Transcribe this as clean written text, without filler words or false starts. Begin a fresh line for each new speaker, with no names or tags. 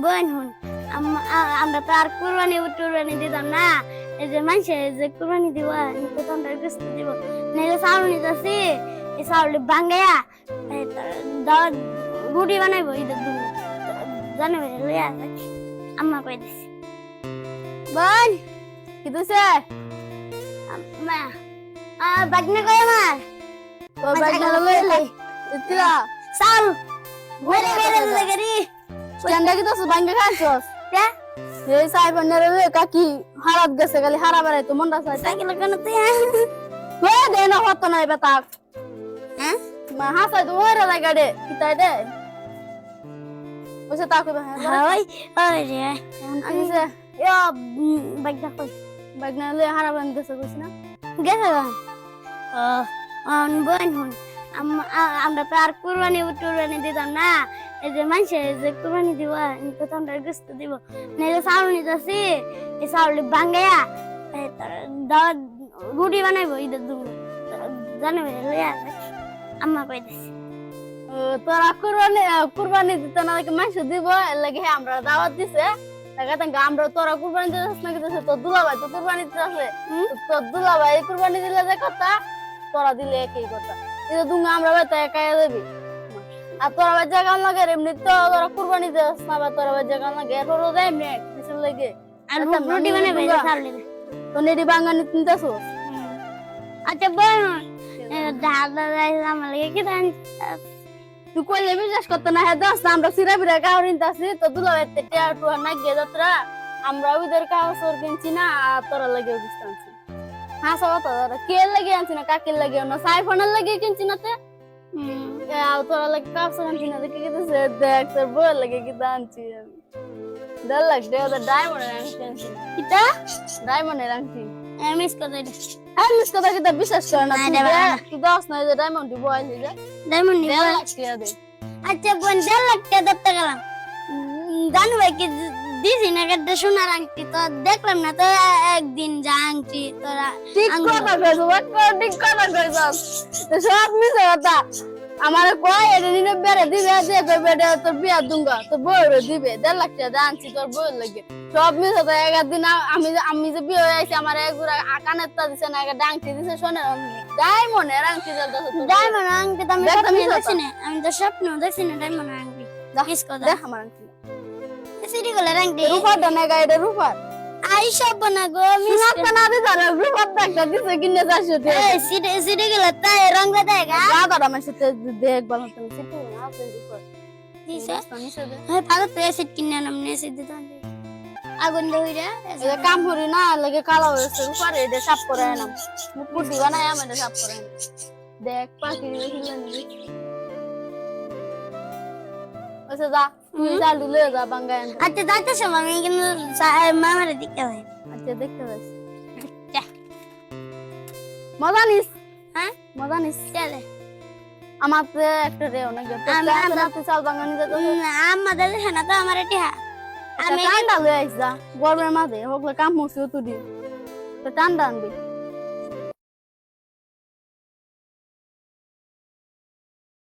বোন হুন আমরা তো আর কুরবানি দিতাম না। এই যে মানুষে যে কুরবানি দিব তো তোমরা গুস্ত দিব না, যে চাউল নিতেছি এই চাউল ভাঙ্গাইয়া দাওয়াত রুটি বানাইবো ঈদের দিন জানাবে লইয়া আম্মা কই দিছি। বোন কি দিছে মা বাগনে কই আমার তো বাগনে লইলে ইতলা চাউল ঘরে ঘরে লাগেরি স্ট্যান্ডা কি তো ভাঙ্গা খাচ্ছস কে এই সাইবনের কাকি হারাত গেছে খালি হারা বেড়াই তো মনটা চাই সাইকেল কেন তুই ও দে না হতো না বেটা হ্যাঁ মা হাসাই তো ওরে লাগাডে কিতাই দে ওসে তাকো হ্যাঁ ওই ওই রে আনিছে ইয়া বাইকটা কই বাইকনা লই হারা বান গেছে কইছ না গেছে বোন হুন আমরা তো আর কুরবানি দিতাম না। এই যে মানুষে যে কুরবানি দিব তো তোমরা গুস্ত দিব না, যে চাউল নিতেছি এই চাউল ভাঙ্গাইয়া দাওয়াত রুটি বানাইবো ঈদের দিন জানাবে লইয়া আম্মা কই দিছি। তোরা কুরবানি দিতে না মানুষ দিব লাগে আমরা দাওয়াত দিছে আমরা তোরা কুরবানি দিতেছ না দিতেছে তোর দুলাভাই তো কুরবানি দিতেছে তোর দুলাভাই কুরবানি দিলে যে কথা তোরা দিলে একই কথা এটা তুমি আমরা বেটা একাই দেবি আর তোরা বাচ্চা গান লাগে এমনি তো তোরা কুরবানি দিস না বা তোরা বাচ্চা গান লাগে এরপরও দেয় এমনি কিছু লাগে আর রুটি বানাবে চাউল তো নেডি বাঙ্গানি তিনটাছো আচ্ছা বোন দাদা আমার লাগে কি দান তুই কইলে বিশ্বাস করতে না হ্যাঁ দোস্ত আমরা সিরা বিরা কাউরিনতাছি তো দুলাভাই টিয়া টুয়া না গিয়ে যাত্রা আমরা ওদের কাউসর কিনছি না আর তোরা লাগে দিস্তানছি হ্যাঁ সব তোরা কে লাগে আনছি না কাকের লাগে না সাইফোনের লাগে কিনছি না তে তোরা লাগে কাউসর আনছি না দেখে গেছে দেখ তোর বউয়ের লাগে কি আনছি আমি দেড় লাখ টাকা ডায়মন্ডের আনছি কিটা ডায়মন্ডের আনছি মিস করে দে মিস করে কি বিশ্বাস করে না তুই দশ না যে ডায়মন্ড দিব আইলি যে ডায়মন্ড দিব দে আচ্ছা বোন 1.5 লাখ টাকা দিতে গেলাম জানো ভাই কি দিছি না একটা সোনার আংটি তো দেখলাম না তো একদিন যা আংটি তোরা ঠিক কথা কইছস ঠিক কথা কইছস তো সব মিছে কথা আমার কয় এটা নিনে বেরে দিবে যে বেটা তোর বিয়া দুঙ্গা তোর বউরে দিবে 1.5 লাখ টাকা আনছি তোর বউর লাগে সব মিছে তো একদিন আমি যে বিয়ে হইছে আমার একগুরা কানের তা দিছে না একটা ডাংটি দিছে সোনার ডায়মন্ডের আংটি ডায়মন্ড আংটি তো আমি দেখছি না আমি তো স্বপ্ন দেখছি না ডায়মন্ড আংটি দেখিস কথা দেখ আমার আংটি সিডি গুলা আংটি রূপা দনে গাইডে রূপা আই সব বনা গো মিস না দে ধর রূপা একটা দিছে কিনে যাচ্ছে এই সিডি গুলা তাই রং দেগা দাদা আমার সাথে দেখ বল তো সিডি না আছে রূপা দিছে হ্যাঁ ভালো তো এসিড কিনে নামনে এসিড দিতে আগুন লইরা এটা কাম হরি না লাগে কালো হইছে উপরে এটা সাফ করে নাম মুকুটি বানায় আমাদের সাফ করে দেখ পাখি হিলনি ওসে যা তুই যা লুলে যা বাঙ্গায় আচ্ছা যাইতে সময় আমি কিন্তু মামারে দেখতে ভাই আচ্ছা দেখতে যাস মজা নিস হ্যাঁ মজা নিস চলে আমার তো একটা রে অনেক আমরা তো চাল বাঙ্গানি যেত আমাদের না তো আমার এটা আমি ঠান্ডা লই আইছা গরমের মাঝে ওগুলো কাম মুছিও তুই তো ঠান্ডা আনবি